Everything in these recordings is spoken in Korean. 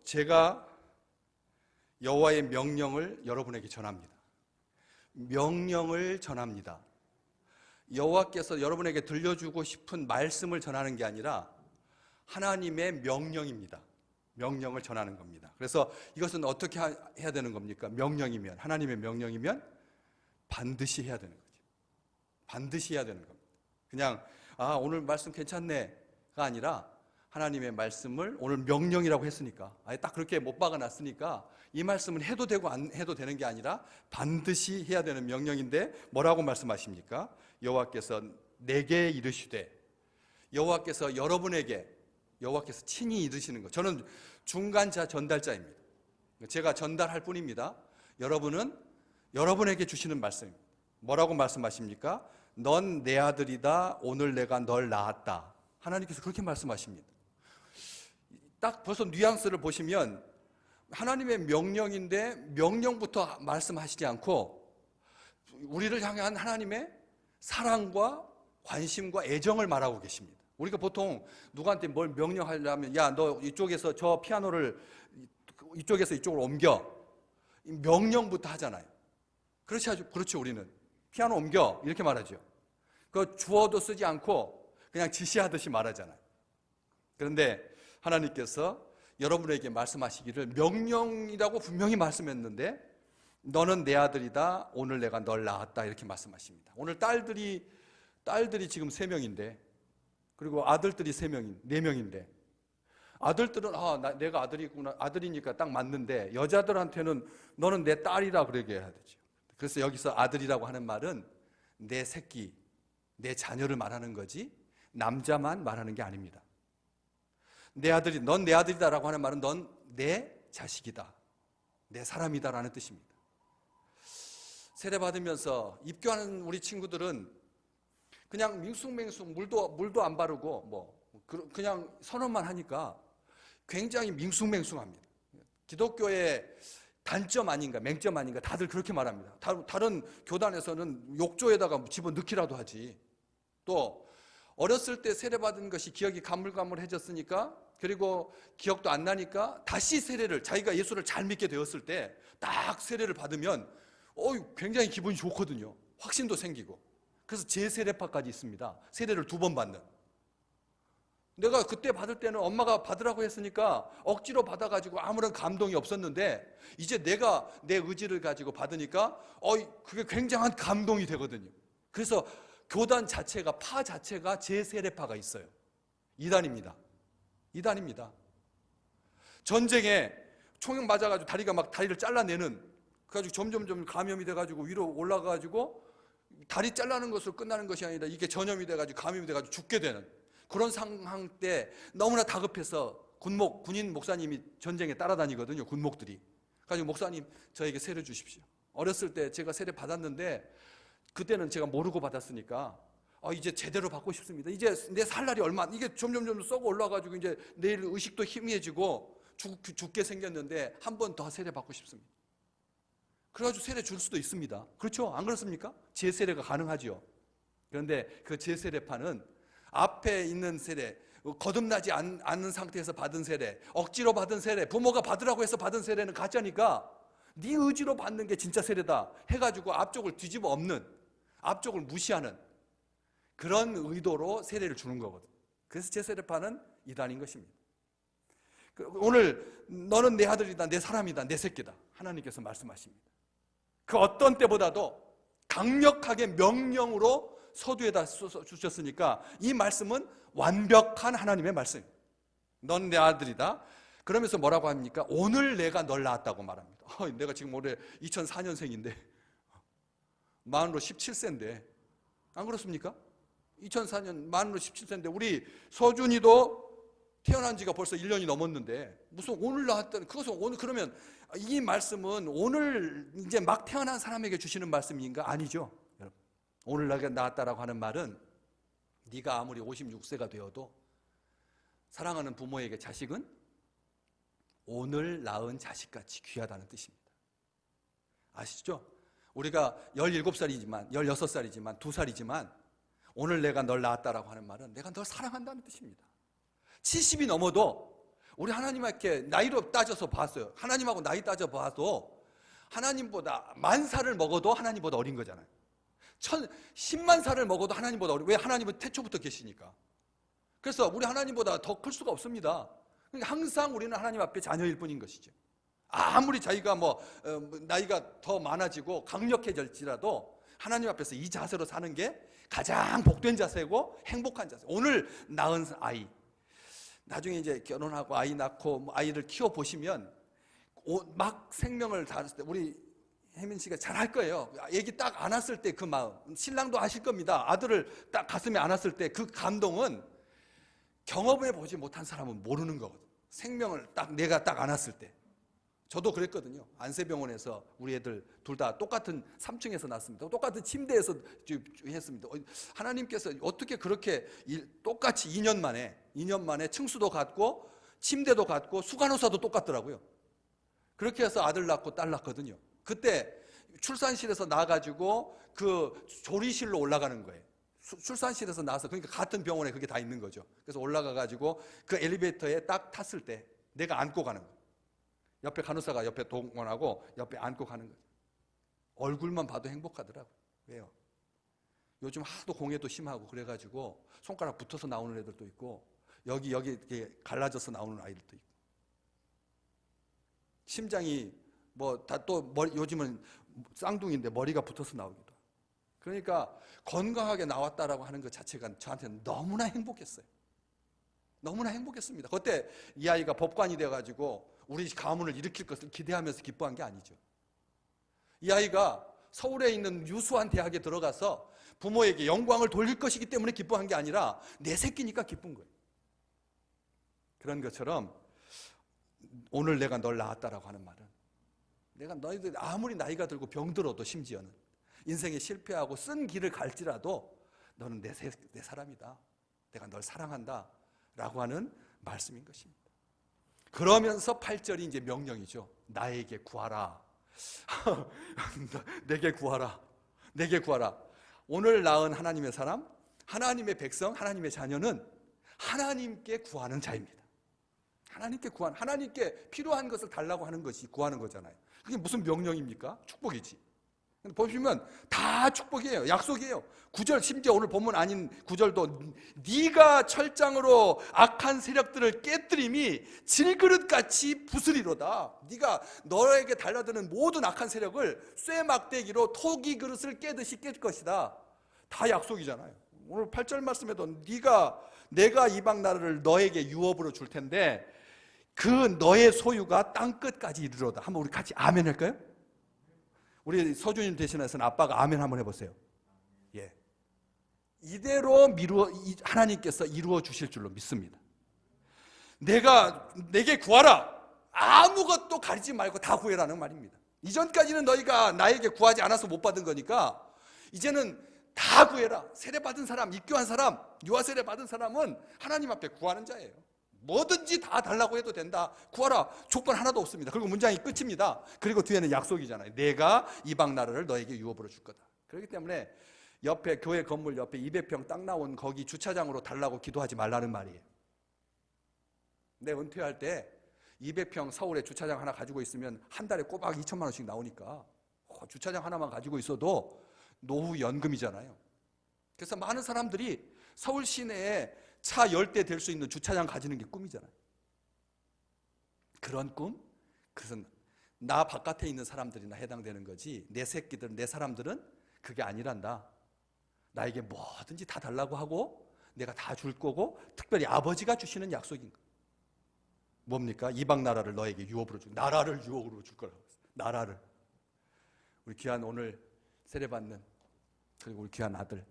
제가 여호와의 명령을 여러분에게 전합니다. 명령을 전합니다. 여호와께서 여러분에게 들려주고 싶은 말씀을 전하는 게 아니라 하나님의 명령입니다. 명령을 전하는 겁니다. 그래서 이것은 어떻게 해야 되는 겁니까? 명령이면, 하나님의 명령이면 반드시 해야 되는 거죠. 반드시 해야 되는 겁니다. 그냥 오늘 말씀 괜찮네가 아니라 하나님의 말씀을 오늘 명령이라고 했으니까, 아예 딱 그렇게 못 박아놨으니까 이 말씀은 해도 되고 안 해도 되는 게 아니라 반드시 해야 되는 명령인데 뭐라고 말씀하십니까? 여호와께서 내게 이르시되, 여호와께서 여러분에게, 여호와께서 친히 이르시는 것. 저는 중간자 전달자입니다. 제가 전달할 뿐입니다. 여러분은 여러분에게 주시는 말씀입니다. 뭐라고 말씀하십니까? 넌 내 아들이다. 오늘 내가 널 낳았다. 하나님께서 그렇게 말씀하십니다. 딱 벌써 뉘앙스를 보시면 하나님의 명령인데 명령부터 말씀하시지 않고 우리를 향한 하나님의 사랑과 관심과 애정을 말하고 계십니다. 우리가 보통 누구한테 뭘 명령하려면, 야, 너 이쪽에서 저 피아노를 이쪽에서 이쪽으로 옮겨, 명령부터 하잖아요. 그렇죠. 우리는 피아노 옮겨 이렇게 말하죠. 그 주어도 쓰지 않고 그냥 지시하듯이 말하잖아요. 그런데 하나님께서 여러분에게 말씀하시기를 명령이라고 분명히 말씀했는데, 너는 내 아들이다. 오늘 내가 널 낳았다. 이렇게 말씀하십니다. 오늘 딸들이 지금 3명인데, 그리고 아들들이 4명인데, 아들들은 내가 아들이구나, 아들이니까 딱 맞는데, 여자들한테는 너는 내 딸이라 그러게 해야 되죠. 그래서 여기서 아들이라고 하는 말은 내 새끼, 내 자녀를 말하는 거지 남자만 말하는 게 아닙니다. 내 아들이, 넌 내 아들이다라고 하는 말은 넌 내 자식이다, 내 사람이다라는 뜻입니다. 세례 받으면서 입교하는 우리 친구들은 그냥 밍숭맹숭 물도 안 바르고 그냥 선언만 하니까 굉장히 밍숭맹숭합니다. 기독교의 단점 아닌가, 맹점 아닌가, 다들 그렇게 말합니다. 다른 교단에서는 욕조에다가 집어넣기라도 하지. 또 어렸을 때 세례받은 것이 기억이 가물가물해졌으니까, 그리고 기억도 안 나니까 다시 세례를, 자기가 예수를 잘 믿게 되었을 때 딱 세례를 받으면 굉장히 기분이 좋거든요. 확신도 생기고. 그래서 재세례파까지 있습니다. 세례를 2번 받는. 내가 그때 받을 때는 엄마가 받으라고 했으니까 억지로 받아가지고 아무런 감동이 없었는데, 이제 내가 내 의지를 가지고 받으니까 그게 굉장한 감동이 되거든요. 그래서 교단 자체가, 파 자체가 재세례파가 있어요. 이단입니다. 전쟁에 총 맞아가지고 다리를 잘라내는, 그래가지고 점점 감염이 돼가지고 위로 올라가가지고 다리 잘라는 것으로 끝나는 것이 아니라 이게 전염이 돼가지고 감염이 돼가지고 죽게 되는 그런 상황 때 너무나 다급해서 군인 목사님이 전쟁에 따라다니거든요. 군목들이. 그래가지고 목사님, 저에게 세례 주십시오. 어렸을 때 제가 세례 받았는데 그때는 제가 모르고 받았으니까 이제 제대로 받고 싶습니다. 이제 내 살 날이 얼마, 이게 점점 썩어 올라가지고 이제 내일 의식도 희미해지고 죽게 생겼는데 한 번 더 세례 받고 싶습니다. 그래가지고 세례 줄 수도 있습니다. 그렇죠? 안 그렇습니까? 재세례가 가능하죠. 그런데 그 재세례파는 앞에 있는 세례, 거듭나지 않는 상태에서 받은 세례, 억지로 받은 세례, 부모가 받으라고 해서 받은 세례는 가짜니까 네 의지로 받는 게 진짜 세례다 해가지고 앞쪽을 뒤집어 엎는, 앞쪽을 무시하는 그런 의도로 세례를 주는 거거든. 그래서 재세례파는 이단인 것입니다. 오늘 너는 내 아들이다, 내 사람이다, 내 새끼다, 하나님께서 말씀하십니다. 그 어떤 때보다도 강력하게 명령으로 서두에다 주셨으니까 이 말씀은 완벽한 하나님의 말씀입니다. 넌 내 아들이다. 그러면서 뭐라고 합니까? 오늘 내가 널 낳았다고 말합니다. 내가 지금 올해 2004년생인데 만으로 17세인데 안 그렇습니까? 2004년 만으로 17세인데 우리 서준이도 태어난 지가 벌써 1년이 넘었는데 무슨 오늘 낳았다는, 그것은 오늘, 그러면 이 말씀은 오늘 이제 막 태어난 사람에게 주시는 말씀인가? 아니죠. 여러분, 오늘 내가 낳았다라고 하는 말은 네가 아무리 56세가 되어도 사랑하는 부모에게 자식은 오늘 낳은 자식같이 귀하다는 뜻입니다. 아시죠? 우리가 17살이지만 16살이지만 2살이지만 오늘 내가 널 낳았다라고 하는 말은 내가 널 사랑한다는 뜻입니다. 70이 넘어도 우리 하나님께 나이로 따져서 봤어요. 하나님하고 나이 따져 봐도 하나님보다 10,000살을 먹어도 하나님보다 어린 거잖아요. 10만 살을 먹어도 하나님보다 어린. 왜? 하나님은 태초부터 계시니까. 그래서 우리 하나님보다 더 클 수가 없습니다. 그러니까 항상 우리는 하나님 앞에 자녀일 뿐인 것이죠. 아무리 자기가 나이가 더 많아지고 강력해질지라도 하나님 앞에서 이 자세로 사는 게 가장 복된 자세고 행복한 자세. 오늘 낳은 아이, 나중에 이제 결혼하고 아이 낳고 아이를 키워 보시면 막 생명을 다했을 때 우리 혜민 씨가 잘 할 거예요. 애기 딱 안았을 때 그 마음, 신랑도 아실 겁니다. 아들을 딱 가슴에 안았을 때 그 감동은 경험해 보지 못한 사람은 모르는 거거든. 생명을 내가 딱 안았을 때. 저도 그랬거든요. 안세병원에서 우리 애들 둘 다 똑같은 3층에서 낳았습니다. 똑같은 침대에서 했습니다. 하나님께서 어떻게 그렇게 똑같이 2년 만에 층수도 같고 침대도 같고 수간호사도 똑같더라고요. 그렇게 해서 아들 낳고 딸 낳거든요. 그때 출산실에서 나가지고 그 조리실로 올라가는 거예요. 출산실에서 나와서, 그러니까 같은 병원에 그게 다 있는 거죠. 그래서 올라가가지고 그 엘리베이터에 딱 탔을 때 내가 안고 가는 거예요. 옆에 간호사가 옆에 동원하고 옆에 안고 가는 거죠. 얼굴만 봐도 행복하더라고요. 왜요? 요즘 하도 공해도 심하고 그래가지고 손가락 붙어서 나오는 애들도 있고 여기 이렇게 갈라져서 나오는 아이들도 있고, 심장이 요즘은 쌍둥이인데 머리가 붙어서 나오기도 하고. 그러니까 건강하게 나왔다라고 하는 것 자체가 저한테는 너무나 행복했어요. 너무나 행복했습니다. 그때 이 아이가 법관이 돼가지고 우리 가문을 일으킬 것을 기대하면서 기뻐한 게 아니죠. 이 아이가 서울에 있는 유수한 대학에 들어가서 부모에게 영광을 돌릴 것이기 때문에 기뻐한 게 아니라 내 새끼니까 기쁜 거예요. 그런 것처럼 오늘 내가 널 낳았다라고 하는 말은, 내가 너희들 아무리 나이가 들고 병들어도, 심지어는 인생에 실패하고 쓴 길을 갈지라도 너는 내 사람이다, 내가 널 사랑한다 라고 하는 말씀인 것입니다. 그러면서 8절이 이제 명령이죠. 나에게 구하라. 내게 구하라. 내게 구하라. 오늘 낳은 하나님의 사람, 하나님의 백성, 하나님의 자녀는 하나님께 구하는 자입니다. 하나님께 필요한 것을 달라고 하는 것이 구하는 거잖아요. 그게 무슨 명령입니까? 축복이지. 보시면 다 축복이에요. 약속이에요. 9절, 심지어 오늘 본문 아닌 9절도 네가 철장으로 악한 세력들을 깨뜨림이 질그릇같이 부스리로다. 네가 너에게 달라드는 모든 악한 세력을 쇠막대기로 토기 그릇을 깨듯이 깰 것이다. 다 약속이잖아요. 오늘 8절 말씀에도 내가 이방 나라를 너에게 유업으로 줄 텐데 그 너의 소유가 땅끝까지 이르러다. 한번 우리 같이 아멘 할까요? 우리 서준님 대신해서는 아빠가 아멘 한번 해보세요. 예. 이대로 하나님께서 이루어 주실 줄로 믿습니다. 내게 구하라. 아무것도 가리지 말고 다 구해라는 말입니다. 이전까지는 너희가 나에게 구하지 않아서 못 받은 거니까 이제는 다 구해라. 세례받은 사람, 입교한 사람, 유아 세례 받은 사람은 하나님 앞에 구하는 자예요. 뭐든지 다 달라고 해도 된다. 구하라. 조건 하나도 없습니다. 그리고 문장이 끝입니다. 그리고 뒤에는 약속이잖아요. 내가 이방 나라를 너에게 유업으로 줄 거다. 그렇기 때문에 옆에 교회 건물 옆에 200평 땅 나온 거기 주차장으로 달라고 기도하지 말라는 말이에요. 내 은퇴할 때 200평 서울에 주차장 하나 가지고 있으면 한 달에 꼬박 2천만 원씩 나오니까 주차장 하나만 가지고 있어도 노후 연금이잖아요. 그래서 많은 사람들이 서울 시내에 차 10대 될 수 있는 주차장 가지는 게 꿈이잖아요. 그런 꿈? 그것은 나 바깥에 있는 사람들이나 해당되는 거지, 내 새끼들, 내 사람들은 그게 아니란다. 나에게 뭐든지 다 달라고 하고 내가 다 줄 거고, 특별히 아버지가 주시는 약속인 거. 뭡니까? 이방 나라를 너에게 유업으로 나라를 유업으로 줄 거라고. 나라를. 우리 귀한 오늘 세례받는, 그리고 우리 귀한 아들,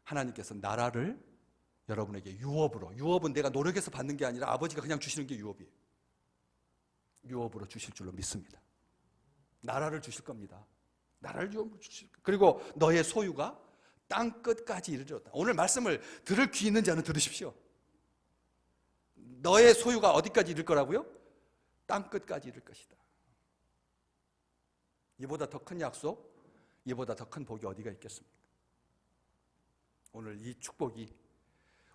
하나님께서 나라를 여러분에게 유업은 내가 노력해서 받는 게 아니라 아버지가 그냥 주시는 게 유업이에요. 유업으로 주실 줄로 믿습니다. 나라를 주실 겁니다. 나라를 유업으로 주실 겁니다. 그리고 너의 소유가 땅 끝까지 이르렀다. 오늘 말씀을 들을 귀 있는 자는 들으십시오. 너의 소유가 어디까지 이를 거라고요? 땅 끝까지 이를 것이다. 이보다 더 큰 약속, 이보다 더 큰 복이 어디가 있겠습니까? 오늘 이 축복이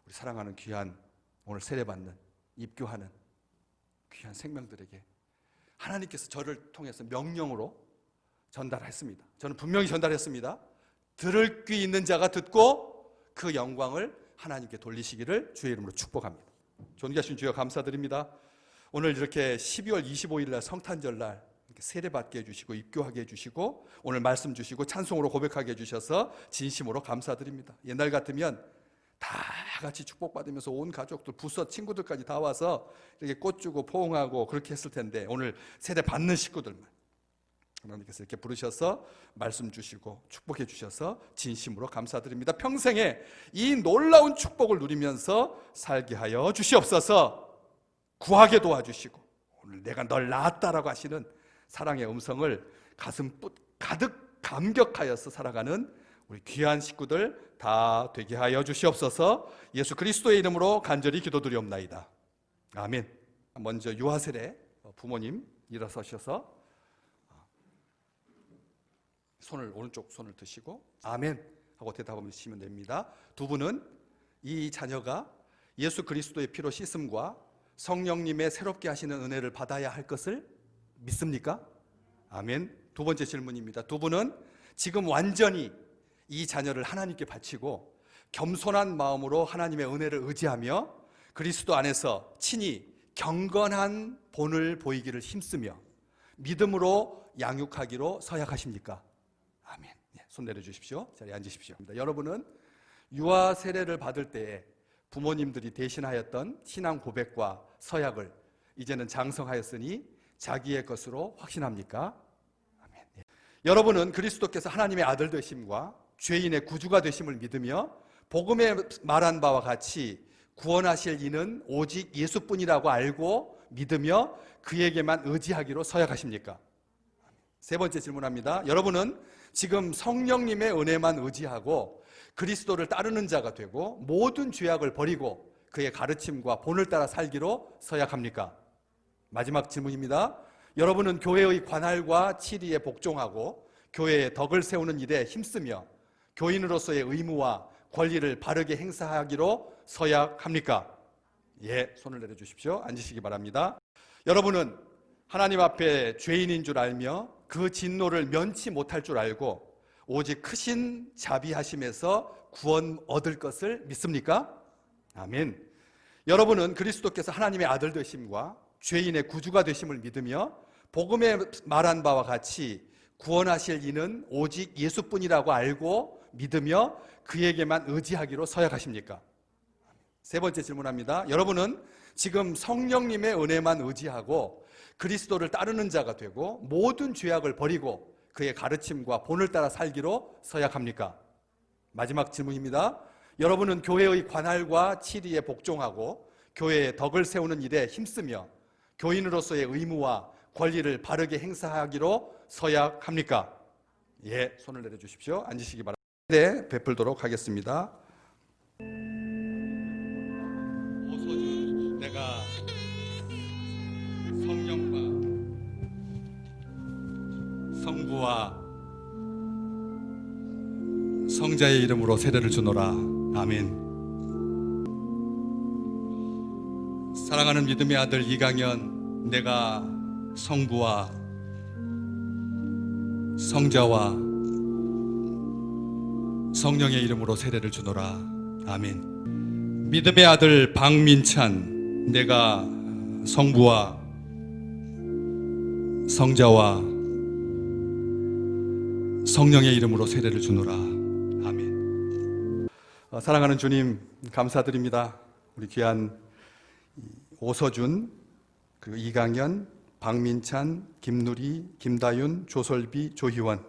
우리 사랑하는 귀한, 오늘 세례받는, 입교하는 귀한 생명들에게 하나님께서 저를 통해서 명령으로 전달했습니다. 저는 분명히 전달했습니다. 들을 귀 있는 자가 듣고 그 영광을 하나님께 돌리시기를 주의 이름으로 축복합니다. 존귀하신 주여 감사드립니다. 오늘 이렇게 12월 25일 날 성탄절 날 세례받게 해주시고 입교하게 해주시고 오늘 말씀 주시고 찬송으로 고백하게 해주셔서 진심으로 감사드립니다. 옛날 같으면 다 같이 축복받으면서 온 가족들, 부서 친구들까지 다 와서 이렇게 꽃 주고 포옹하고 그렇게 했을 텐데 오늘 세례 받는 식구들만 하나님께서 이렇게 부르셔서 말씀 주시고 축복해 주셔서 진심으로 감사드립니다. 평생에 이 놀라운 축복을 누리면서 살게 하여 주시옵소서. 구하게 도와주시고 오늘 내가 널 낳았다라고 하시는 사랑의 음성을 가슴 가득 감격하여서 살아가는 우리 귀한 식구들 다 되게 하여 주시옵소서. 예수 그리스도의 이름으로 간절히 기도드리옵나이다. 아멘. 먼저 유아세례 부모님 일어서셔서 오른쪽 손을 드시고 아멘 하고 대답을 주시면 됩니다. 두 분은 이 자녀가 예수 그리스도의 피로 씻음과 성령님의 새롭게 하시는 은혜를 받아야 할 것을 믿습니까? 아멘. 두 번째 질문입니다. 두 분은 지금 완전히 이 자녀를 하나님께 바치고 겸손한 마음으로 하나님의 은혜를 의지하며 그리스도 안에서 친히 경건한 본을 보이기를 힘쓰며 믿음으로 양육하기로 서약하십니까? 아멘. 손 내려주십시오. 자리에 앉으십시오. 여러분은 유아 세례를 받을 때에 부모님들이 대신하였던 신앙 고백과 서약을 이제는 장성하였으니 자기의 것으로 확신합니까? 아멘. 여러분은 그리스도께서 하나님의 아들 되심과 죄인의 구주가 되심을 믿으며 복음에 말한 바와 같이 구원하실 이는 오직 예수뿐이라고 알고 믿으며 그에게만 의지하기로 서약하십니까? 세 번째 질문합니다. 여러분은 지금 성령님의 은혜만 의지하고 그리스도를 따르는 자가 되고 모든 죄악을 버리고 그의 가르침과 본을 따라 살기로 서약합니까? 마지막 질문입니다. 여러분은 교회의 관할과 치리에 복종하고 교회의 덕을 세우는 일에 힘쓰며 교인으로서의 의무와 권리를 바르게 행사하기로 서약합니까? 예, 손을 내려주십시오. 앉으시기 바랍니다. 여러분은 하나님 앞에 죄인인 줄 알며 그 진노를 면치 못할 줄 알고 오직 크신 자비하심에서 구원 얻을 것을 믿습니까? 아멘. 여러분은 그리스도께서 하나님의 아들 되심과 죄인의 구주가 되심을 믿으며 복음에 말한 바와 같이 구원하실 이는 오직 예수뿐이라고 알고 믿으며 그에게만 의지하기로 서약하십니까? 세 번째 질문합니다. 여러분은 지금 성령님의 은혜만 의지하고 그리스도를 따르는 자가 되고 모든 죄악을 버리고 그의 가르침과 본을 따라 살기로 서약합니까? 마지막 질문입니다. 여러분은 교회의 관할과 치리에 복종하고 교회의 덕을 세우는 일에 힘쓰며 교인으로서의 의무와 권리를 바르게 행사하기로 서약합니까? 예, 손을 내려주십시오. 앉으시기 바랍니다. 네, 베풀도록 하겠습니다. 오소주 내가 성령과 성부와 성자의 이름으로 세례를 주노라. 아멘. 사랑하는 믿음의 아들 이강현, 내가 성부와 성자와 성령의 이름으로 세례를 주노라. 아멘. 믿음의 아들 박민찬, 내가 성부와 성자와 성령의 이름으로 세례를 주노라. 아멘. 사랑하는 주님, 감사드립니다. 우리 귀한 오서준, 그리고 이강현, 박민찬, 김누리, 김다윤, 조설비, 조희원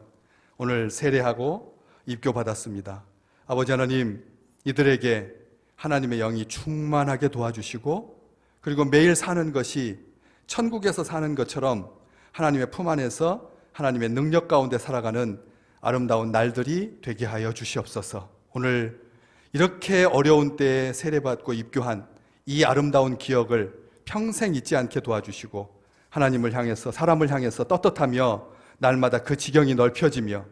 오늘 세례하고 입교받았습니다. 아버지 하나님, 이들에게 하나님의 영이 충만하게 도와주시고 그리고 매일 사는 것이 천국에서 사는 것처럼 하나님의 품 안에서 하나님의 능력 가운데 살아가는 아름다운 날들이 되게 하여 주시옵소서. 오늘 이렇게 어려운 때에 세례받고 입교한 이 아름다운 기억을 평생 잊지 않게 도와주시고 하나님을 향해서, 사람을 향해서 떳떳하며 날마다 그 지경이 넓혀지며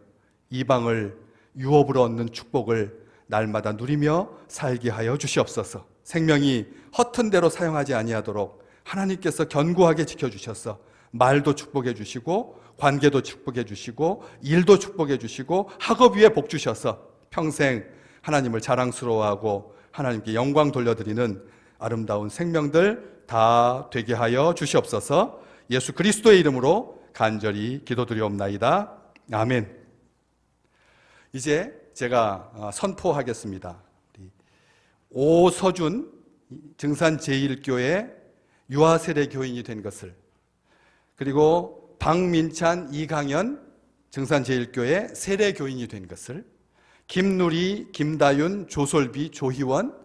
이방을 유업으로 얻는 축복을 날마다 누리며 살게 하여 주시옵소서. 생명이 허튼 대로 사용하지 아니하도록 하나님께서 견고하게 지켜주셔서 말도 축복해 주시고 관계도 축복해 주시고 일도 축복해 주시고 학업 위에 복 주셔서 평생 하나님을 자랑스러워하고 하나님께 영광 돌려드리는 아름다운 생명들 다 되게 하여 주시옵소서. 예수 그리스도의 이름으로 간절히 기도드리옵나이다. 아멘. 이제 제가 선포하겠습니다. 오서준 증산제일교회 유아세례 교인이 된 것을, 그리고 박민찬 이강현 증산제일교회 세례교인이 된 것을, 김누리, 김다윤, 조솔비, 조희원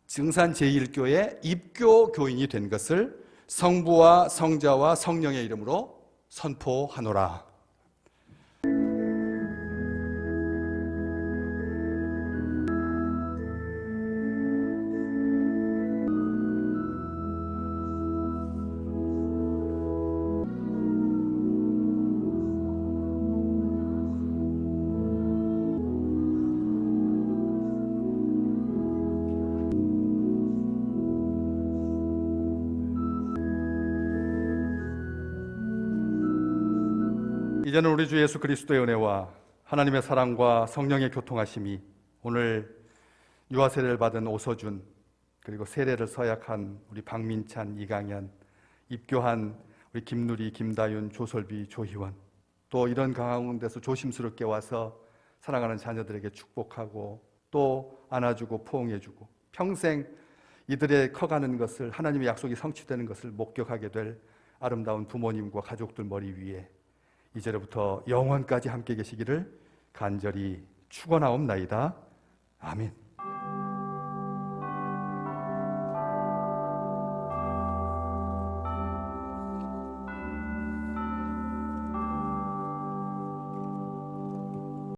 증산제일교회 입교교인이 된 것을 성부와 성자와 성령의 이름으로 선포하노라. 이제는 우리 주 예수 그리스도의 은혜와 하나님의 사랑과 성령의 교통하심이 오늘 유아세례를 받은 오서준, 그리고 세례를 서약한 우리 박민찬, 이강현, 입교한 우리 김누리, 김다윤, 조솔비, 조희원, 또 이런 가운데서 조심스럽게 와서 사랑하는 자녀들에게 축복하고 또 안아주고 포옹해주고 평생 이들의 커가는 것을, 하나님의 약속이 성취되는 것을 목격하게 될 아름다운 부모님과 가족들 머리 위에 이제로부터 영원까지 함께 계시기를 간절히 축원하옵나이다. 아멘.